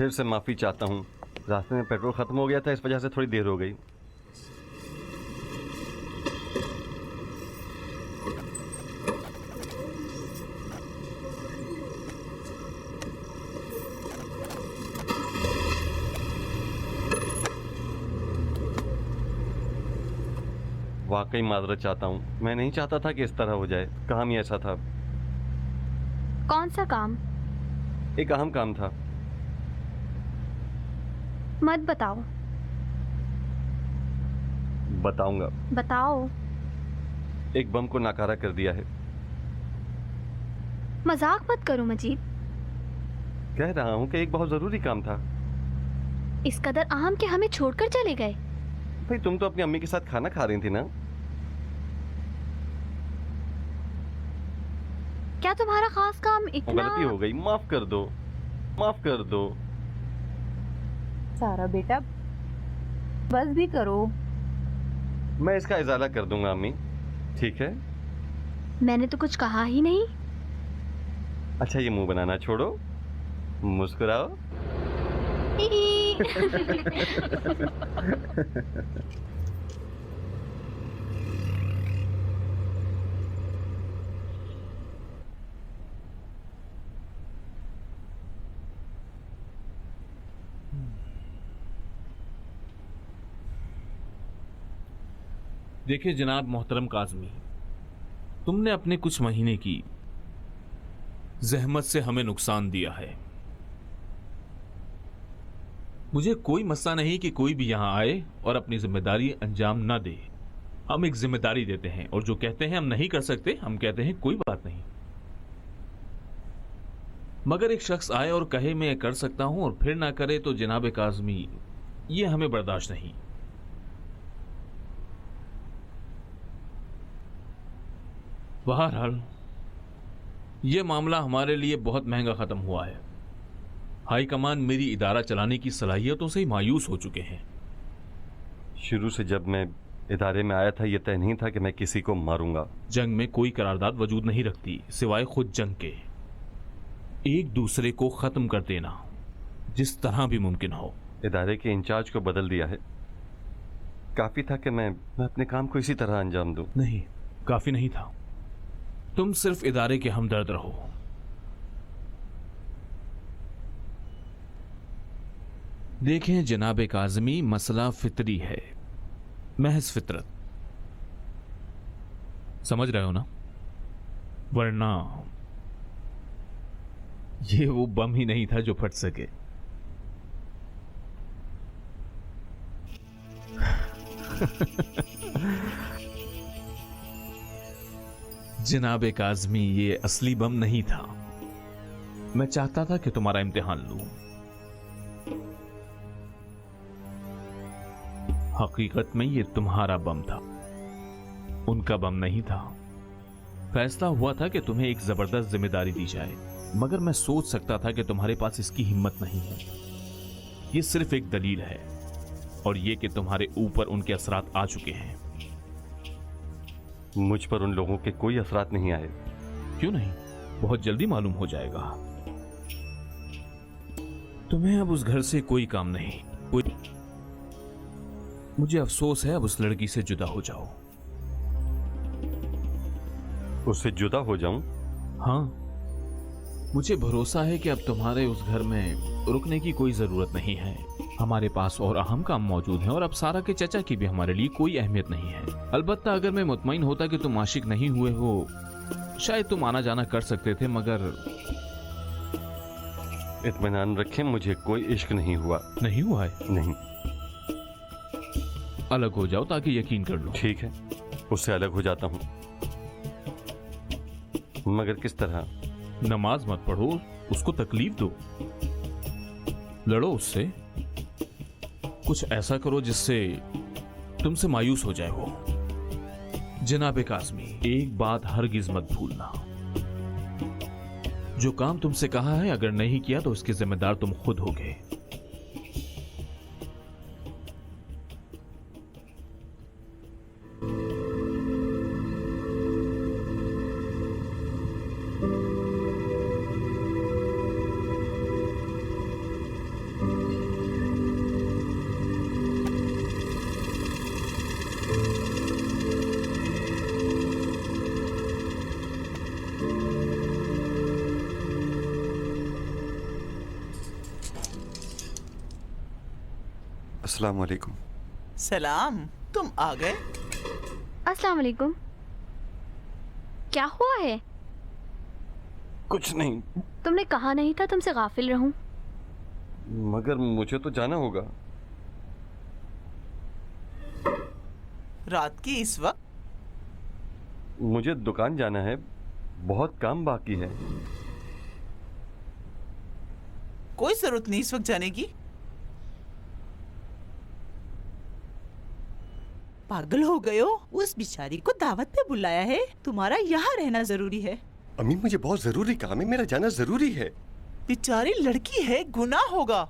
फिर से माफ़ी चाहता हूँ। रास्ते में पेट्रोल ख़त्म हो गया था, इस वजह से थोड़ी देर हो गई। वाकई माजरत चाहता हूँ। मैं नहीं चाहता था कि इस तरह हो जाए। काम ही ऐसा था। कौन सा काम? एक अहम काम था। मत बताओ। बताऊंगा। बताओ। एक बम को नाकारा कर दिया है। मजाक मत करो मजीद। कह रहा हूँ कि एक बहुत जरूरी काम था। इस कदर अहम के हमें छोड़कर चले गए। भाई तुम तो अपनी अम्मी के साथ खाना खा रही थी ना। क्या तुम्हारा खास काम इतना? गलती हो गई, माफ कर दो, माफ कर दो। सारा बेटा बस भी करो। मैं इसका इजाला कर दूंगा अम्मी, ठीक है? मैंने तो कुछ कहा ही नहीं। अच्छा ये मुंह बनाना छोड़ो, मुस्कुराओ। देखिए जनाब मोहतरम काज़मी, तुमने अपने कुछ महीने की जहमत से हमें नुकसान दिया है। मुझे कोई मसला नहीं कि कोई भी यहां आए और अपनी जिम्मेदारी अंजाम ना दे। हम एक जिम्मेदारी देते हैं और जो कहते हैं हम नहीं कर सकते, हम कहते हैं कोई बात नहीं। मगर एक शख्स आए और कहे मैं कर सकता हूं और फिर ना करे तो जनाब काज़मी, ये हमें बर्दाश्त नहीं। बहरहाल यह मामला हमारे लिए बहुत महंगा खत्म हुआ है। हाई कमान मेरी इदारा चलाने की सलाहियतों से ही मायूस हो चुके हैं। शुरू से जब मैं इदारे में आया था यह तय नहीं था कि मैं किसी को मारूंगा। जंग में कोई करारदाद वजूद नहीं रखती सिवाय खुद जंग के। एक दूसरे को खत्म कर देना जिस तरह भी मुमकिन हो। इदारे के इंचार्ज को बदल दिया है। काफी था कि मैं अपने काम को इसी तरह अंजाम दूं। नहीं, काफी नहीं था। तुम सिर्फ इदारे के हमदर्द रहो। देखें जनाब काज़मी, मसला फितरी है, महज फितरत। समझ रहे हो ना? वरना ये वो बम ही नहीं था जो फट सके। जनाब काज़मी, ये असली बम नहीं था। मैं चाहता था कि तुम्हारा इम्तिहान लूं। हकीकत में ये तुम्हारा बम था, उनका बम नहीं था। फैसला हुआ था कि तुम्हें एक जबरदस्त जिम्मेदारी दी जाए, मगर मैं सोच सकता था कि तुम्हारे पास इसकी हिम्मत नहीं है। ये सिर्फ एक दलील है, और ये कि तुम्हारे ऊपर उनके असरात आ चुके हैं। मुझ पर उन लोगों के कोई असरात नहीं आए। क्यों नहीं? बहुत जल्दी मालूम हो जाएगा। तुम्हें अब उस घर से कोई काम नहीं, कोई। मुझे अफसोस है, अब उस लड़की से जुदा हो जाओ। उससे जुदा हो जाऊं? हाँ, मुझे भरोसा है कि अब तुम्हारे उस घर में रुकने की कोई जरूरत नहीं है। हमारे पास और अहम काम मौजूद हैं और अब सारा के चचा की भी हमारे लिए कोई अहमियत नहीं है। अलबत्ता अगर मैं मुतमईन होता कि तुम आशिक नहीं हुए हो, शायद तुम आना जाना कर सकते थे, मगर इत्मीनान रखें, मुझे कोई इश्क नहीं हुआ। नहीं हुआ है? नहीं। अलग हो जाओ ताकि यकीन कर लो। ठीक है, उससे अलग हो जाता हूं, मगर किस तरह? नमाज मत पढ़ो, उसको तकलीफ दो, लड़ो उससे, कुछ ऐसा करो जिससे तुमसे मायूस हो जाए वो। जनाब काज़मी, एक बात हरगिज मत भूलना, जो काम तुमसे कहा है अगर नहीं किया तो उसके जिम्मेदार तुम खुद होगे। अस्सलाम वालेकुम। सलाम, तुम आ गए। अस्सलाम वालेकुम। क्या हुआ है? कुछ नहीं, तुमने कहा नहीं था तुमसे गाफिल रहूं। मगर मुझे तो जाना होगा। रात की इस वक्त? मुझे दुकान जाना है, बहुत काम बाकी है। कोई जरूरत नहीं इस वक्त जाने की। पागल हो गए हो? उस बिचारी को दावत पे बुलाया है, तुम्हारा यहाँ रहना जरूरी है। अम्मी मुझे बहुत जरूरी काम है, मेरा जाना जरूरी है। बिचारी लड़की है, गुनाह होगा।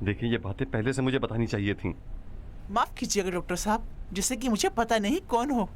देखिए, ये बातें पहले से मुझे बतानी चाहिए थी। माफ कीजिएगा डॉक्टर साहब, जैसे कि मुझे पता नहीं कौन हो।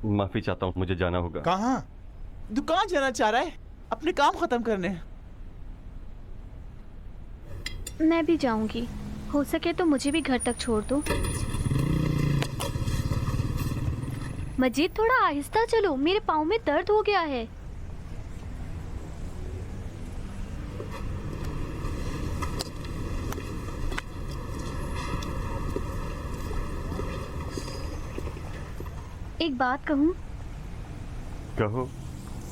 माफी चाहता हूँ, मुझे जाना होगा। कहाँ? दुकान जाना चाह रहा है, अपने काम खत्म करने। मैं भी जाऊंगी, हो सके तो मुझे भी घर तक छोड़ दो। मजीद थोड़ा आहिस्ता चलो, मेरे पाँव में दर्द हो गया है। एक बात कहूँ? कहो।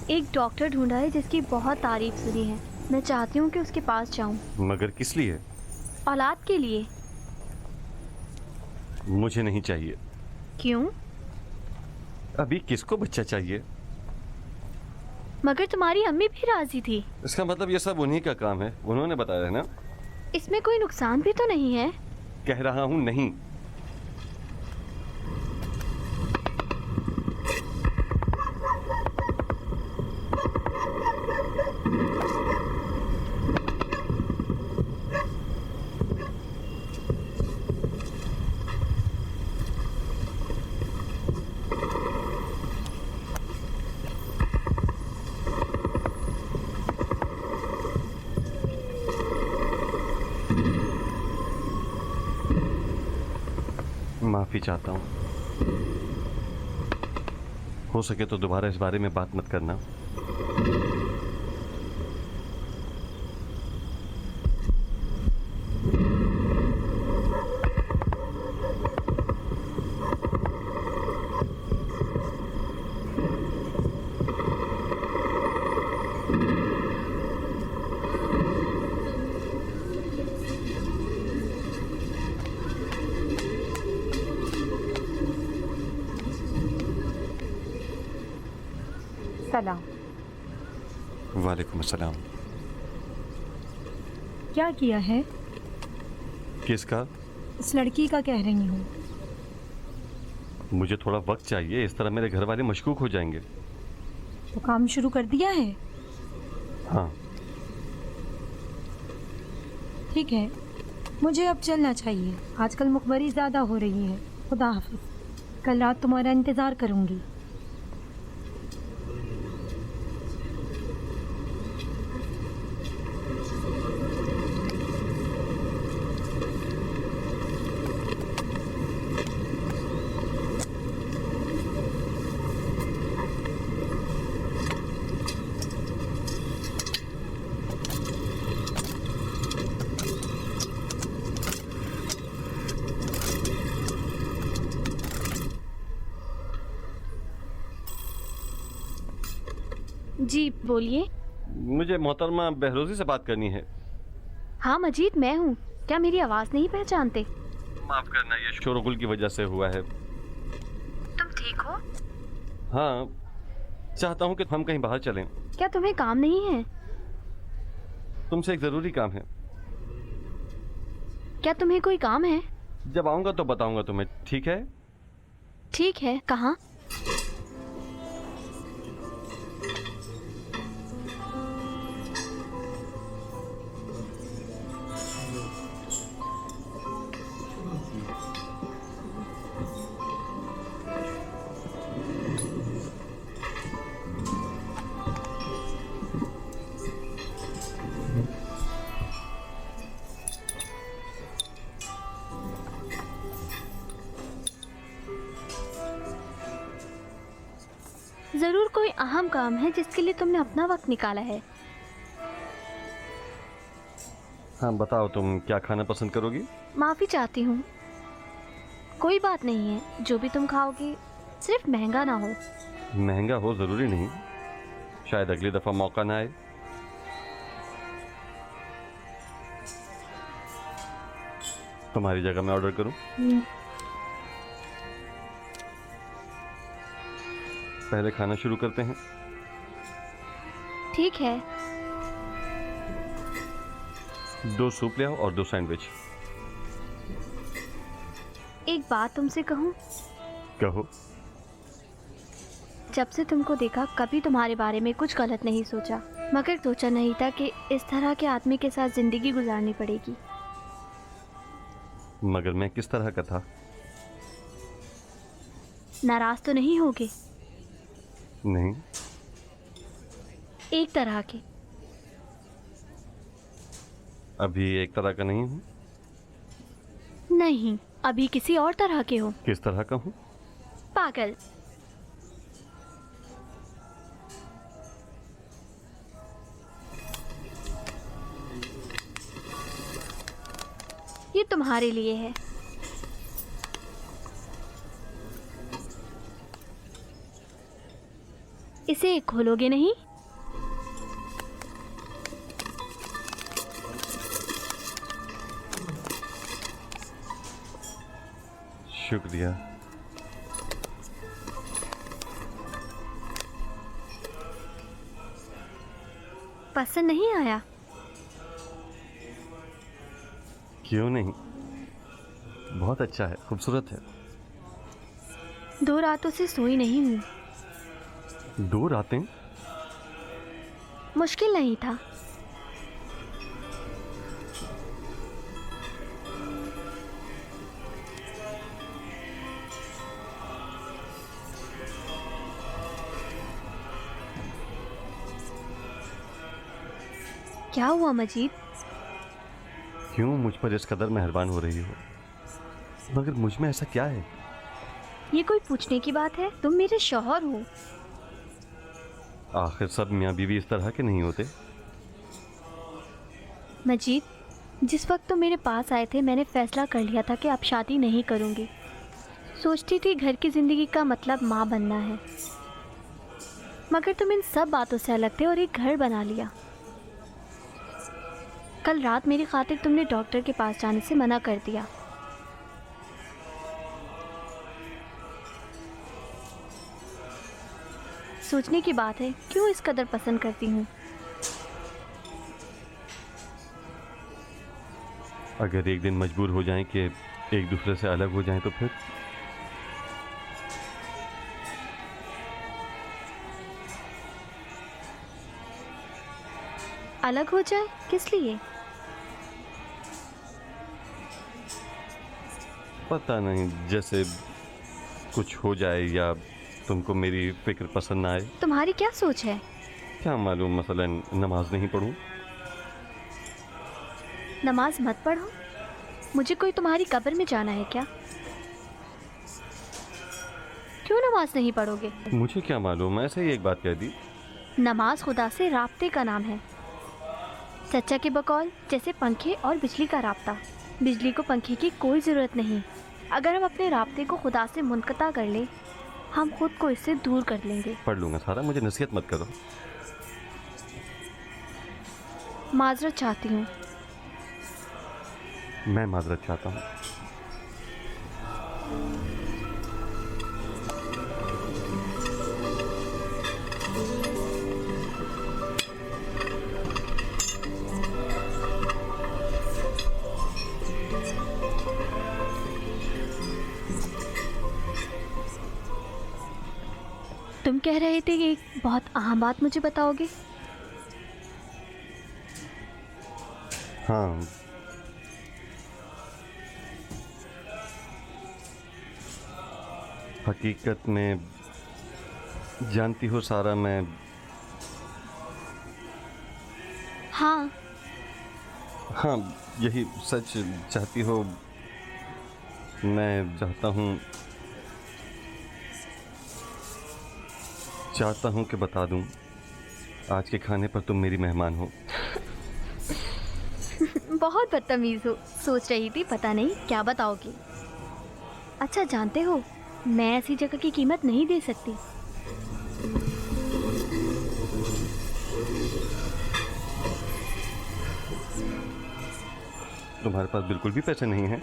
एक डॉक्टर ढूंढा है जिसकी बहुत तारीफ सुनी है। मैं चाहती हूँ कि उसके पास जाऊँ। मगर किस लिए? औलाद के लिए। मुझे नहीं चाहिए। क्यों? अभी किसको बच्चा चाहिए? मगर तुम्हारी अम्मी भी राजी थी। इसका मतलब ये सब उन्हीं का काम है, उन्होंने बताया है ना। इसमें कोई नुकसान भी तो नहीं है। कह रहा हूँ नहीं। माफी चाहता हूँ, हो सके तो दोबारा इस बारे में बात मत करना। सलाम। वालेकुम अस्सलाम। क्या किया है? किसका? इस लड़की का कह रही हूँ। मुझे थोड़ा वक्त चाहिए, इस तरह मेरे घर वाले मशकूक हो जाएंगे। तो काम शुरू कर दिया है? हाँ। ठीक है, मुझे अब चलना चाहिए। आजकल मुखबरी ज़्यादा हो रही है। खुदा हाफिज। कल रात तुम्हारा इंतज़ार करूँगी। जी बोलिए। मुझे मोहतरमा बहरोजी से बात करनी है। हाँ मजीद, मैं हूँ। क्या मेरी आवाज़ नहीं पहचानते? माफ करना, ये शोरगुल की वजह से हुआ है। तुम ठीक हो? हाँ, चाहता हूँ कि हम कहीं बाहर चलें। क्या तुम्हें काम नहीं है? तुमसे एक ज़रूरी काम है। क्या तुम्हें कोई काम है? जब आऊँगा तो बताऊँगा तुम्हें, ठीक है? ठीक है, कहाँ? जरूर कोई अहम काम है जिसके लिए तुमने अपना वक्त निकाला है। हाँ बताओ, तुम क्या खाना पसंद करोगी? माफी चाहती हूँ, कोई बात नहीं है, जो भी तुम खाओगे सिर्फ महंगा ना हो। महंगा हो जरूरी नहीं, शायद अगली दफा मौका ना आए। तुम्हारी जगह मैं ऑर्डर करूं? पहले खाना शुरू करते हैं। ठीक है। 2 सूप ले आओ और 2 सैंडविच। एक बात तुमसे कहूँ? कहो। जब से तुमको देखा कभी तुम्हारे बारे में कुछ गलत नहीं सोचा, मगर सोचा नहीं था कि इस तरह के आदमी के साथ जिंदगी गुजारनी पड़ेगी। मगर मैं किस तरह का था? नाराज तो नहीं होगे? नहीं। एक तरह के। अभी एक तरह का नहीं हूँ। नहीं, अभी किसी और तरह के हो। किस तरह का हूँ? पागल। ये तुम्हारे लिए है। इसे खोलोगे नहीं? शुक्रिया। पसंद नहीं आया? क्यों नहीं, बहुत अच्छा है, खूबसूरत है। 2 रातों से सोई नहीं हूँ। 2 रातें? मुश्किल नहीं था। क्या हुआ मजीद? क्यों मुझ पर इस कदर मेहरबान हो रही हो? मगर मुझ में ऐसा क्या है? ये कोई पूछने की बात है? तुम मेरे शौहर हो। आखिर सब मियाँ बीवी इस तरह के नहीं होते। मजीद, जिस वक्त तुम मेरे पास आए थे मैंने फैसला कर लिया था कि अब शादी नहीं करूँगी। सोचती थी घर की ज़िंदगी का मतलब माँ बनना है, मगर तुम इन सब बातों से अलग थे और एक घर बना लिया। कल रात मेरी खातिर तुमने डॉक्टर के पास जाने से मना कर दिया। सोचने की बात है, क्यों इस कदर पसंद करती हूँ। अगर एक दिन मजबूर हो जाएं कि एक दूसरे से अलग हो जाएं तो फिर? अलग हो जाए? किस लिए? पता नहीं, जैसे कुछ हो जाए या तुमको मेरी फिक्र पसंद ना आए। तुम्हारी क्या सोच है? क्या मालूम, मसलन नमाज नहीं पढ़ूं। नमाज मत पढ़ो। मुझे कोई तुम्हारी कब्र में जाना है क्या? क्यों नमाज नहीं पढ़ोगे? मुझे क्या मालूम, ऐसे ही एक बात कह दी। नमाज खुदा से राब्ते का नाम है। चचा के बकौल जैसे पंखे और बिजली का राब्ता। बिजली को पंखे की कोई ज़रूरत नहीं। अगर हम अपने राब्ते को खुदा से मुनक़ता कर लें, हम खुद को इससे दूर कर लेंगे। पढ़ लूँगा सारा, मुझे नसीहत मत करो। माजरत चाहती हूँ। मैं माजरत चाहता हूँ। तुम कह रहे थे कि एक बहुत अहम बात मुझे बताओगे। हाँ, हकीकत में जानती हो सारा, मैं हाँ हाँ यही सच चाहती हो। मैं चाहता हूँ चाहता हूँ कि बता दूँ, आज के खाने पर तुम मेरी मेहमान हो। बहुत बदतमीज हो। सोच रही थी पता नहीं क्या बताओगी। अच्छा जानते हो, मैं ऐसी जगह की कीमत नहीं दे सकती। तुम्हारे पास बिल्कुल भी पैसे नहीं हैं।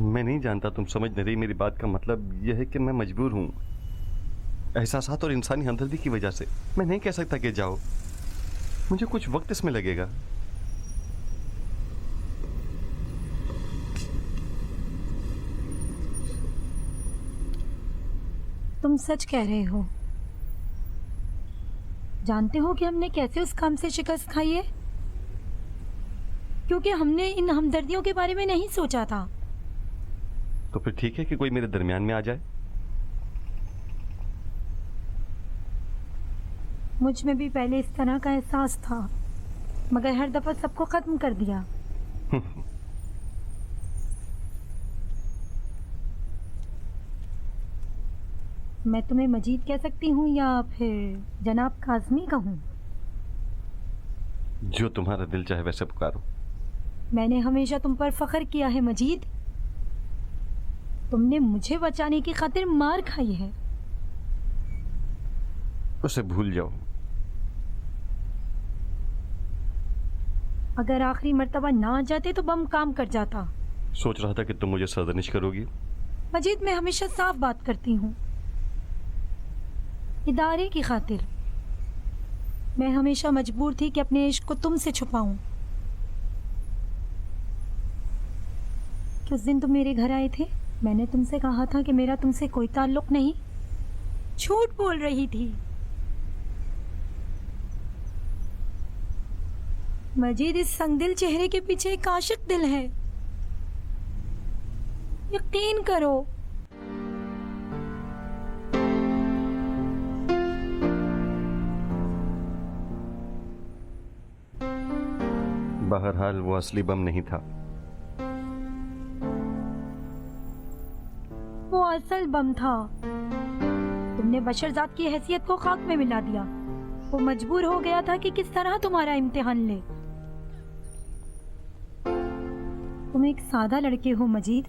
मैं नहीं जानता तुम समझ नहीं रही मेरी बात का मतलब यह है कि मैं मजबूर हूँ, एहसासात और इंसानी हमदर्दी की वजह से। मैं नहीं कह सकता कि जाओ, मुझे कुछ वक्त इसमें लगेगा। तुम सच कह रहे हो। जानते हो कि हमने कैसे उस काम से शिकस्त खाई है? क्योंकि हमने इन हमदर्दियों के बारे में नहीं सोचा था। तो फिर ठीक है कि कोई मेरे दरमियान में आ जाए। मुझ में भी पहले इस तरह का एहसास था, मगर हर दफा सबको खत्म कर दिया। मैं तुम्हें मजीद कह सकती हूँ या फिर जनाब काज़मी कहूँ? जो तुम्हारा दिल चाहे वैसे पुकारो। मैंने हमेशा तुम पर फख्र किया है मजीद। तुमने मुझे बचाने की खातिर मार खाई है। उसे भूल जाओ। अगर आखिरी मर्तबा ना आ जाते तो बम काम कर जाता। सोच रहा था कि तुम मुझे सरजनिश करोगी। मजीद, मैं हमेशा साफ बात करती हूँ। इदारे की खातिर मैं हमेशा मजबूर थी कि अपने इश्क को तुमसे छुपाऊं। कि उस दिन तुम मेरे घर आए थे, मैंने तुमसे कहा था कि मेरा तुमसे कोई ताल्लुक नहीं। झूठ बोल रही थी। मजीद, इस संगदिल चेहरे के पीछे एक आशिक दिल है। यकीन करो। बहरहाल वो असली बम नहीं था। वो असल बम था। तुमने बशरजात की हैसियत को खाक में मिला दिया। वो मजबूर हो गया था कि किस तरह तुम्हारा इम्तिहान ले। तुम एक सादा लड़के हो मजीद।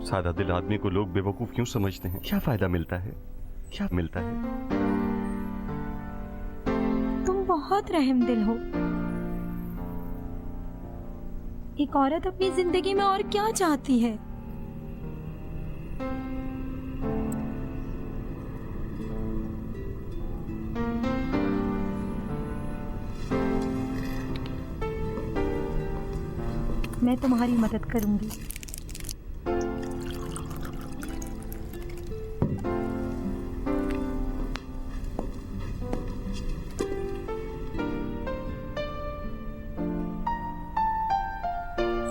सादा दिल आदमी को लोग बेवकूफ क्यों समझते हैं? क्या फायदा मिलता है? क्या मिलता है? तुम बहुत रहम दिल हो। एक औरत अपनी जिंदगी में और क्या चाहती है? मैं तुम्हारी मदद करूंगी।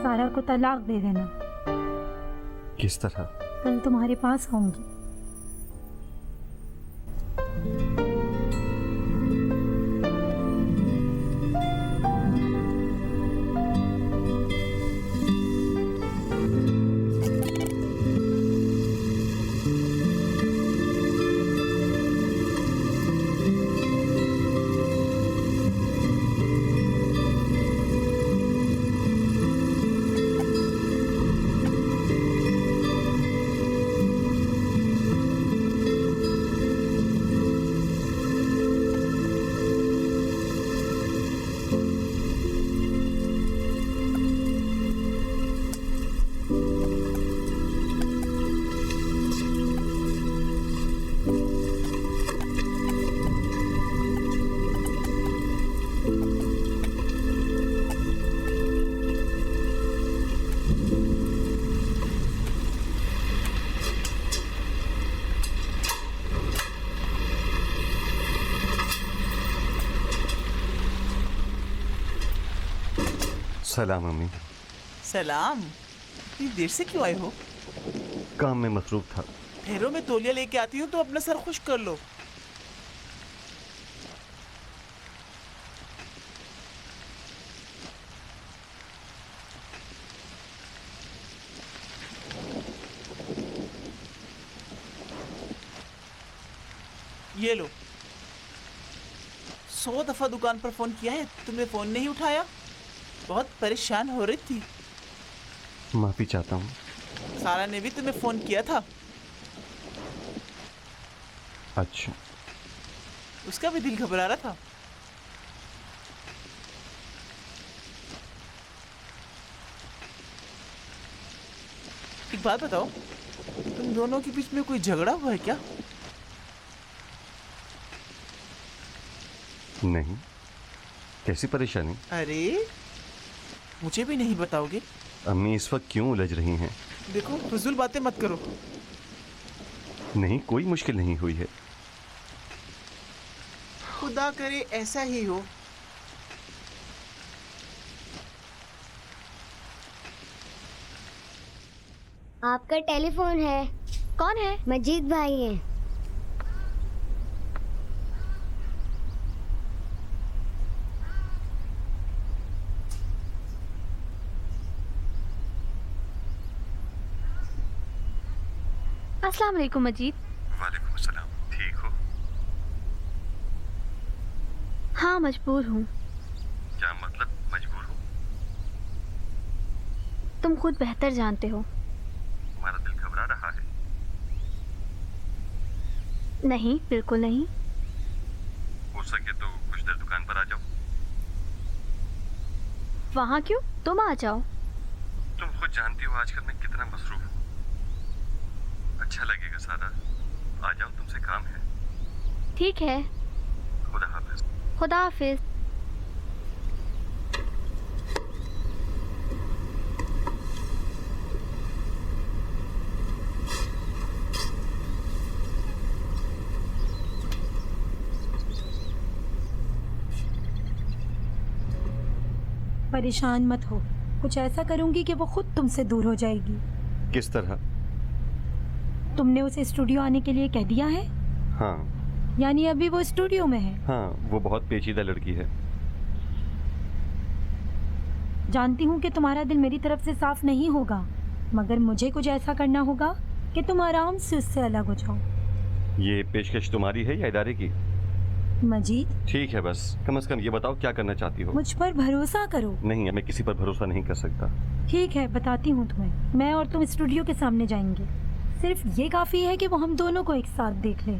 सारा को तलाक दे देना। किस तरह? कल तुम्हारे पास आऊंगी। सलाम अम्मी। सलाम। इतनी देर से क्यों आए हो? काम में मसरूफ था। ठहरो, मैं तौलिया लेके आती हूँ तो अपना सर खुश्क कर लो। ये लो। 100 दफा दुकान पर फोन किया है, तुमने फोन नहीं उठाया। बहुत परेशान हो रही थी। माफी चाहता हूँ। सारा ने भी तुम्हें फोन किया था। अच्छा, उसका भी दिल घबरा रहा था। एक बात बताओ, तुम दोनों के बीच में कोई झगड़ा हुआ है क्या? नहीं। कैसी परेशानी? अरे, मुझे भी नहीं बताओगे? अम्मी इस वक्त क्यों उलझ रही हैं? देखो, फजूल बातें मत करो। नहीं, कोई मुश्किल नहीं हुई है। खुदा करे ऐसा ही हो। आपका टेलीफोन है। कौन है? मजीद भाई हैं। अस्सलाम वालेकुम मजीद। वालेकुम सलाम। ठीक हो? हाँ, मजबूर हूँ। क्या मतलब मजबूर हो? तुम खुद बेहतर जानते हो। तुम्हारा दिल घबरा रहा है? नहीं, बिल्कुल नहीं। हो सके तो कुछ देर दुकान पर आ जाओ। वहाँ क्यों? तुम आ जाओ। तुम खुद जानती हो आजकल मैं कितना मसरूफ हूँ। अच्छा लगेगा सारा। आ जाओ, तुमसे काम है। ठीक है। खुदा हाफिज। खुदा हाफिज। परेशान मत हो, कुछ ऐसा करूंगी कि वो खुद तुमसे दूर हो जाएगी। किस तरह? तुमने उसे स्टूडियो आने के लिए कह दिया है? हाँ। यानी अभी वो स्टूडियो में है? हाँ, वो बहुत पेचीदा लड़की है। जानती हूँ कि तुम्हारा दिल मेरी तरफ से साफ नहीं होगा, मगर मुझे कुछ ऐसा करना होगा कि तुम आराम से उससे अलग हो जाओ। ये पेशकश तुम्हारी है या इदारे की? मजीद, ठीक है, बस कम से कम ये बताओ क्या करना चाहती हो? मुझ पर भरोसा करो। नहीं, मैं किसी पर भरोसा नहीं कर सकता। ठीक है, बताती हूँ तुम्हें। मैं और तुम स्टूडियो के सामने जाएंगे। सिर्फ ये काफ़ी है कि वो हम दोनों को एक साथ देख लें।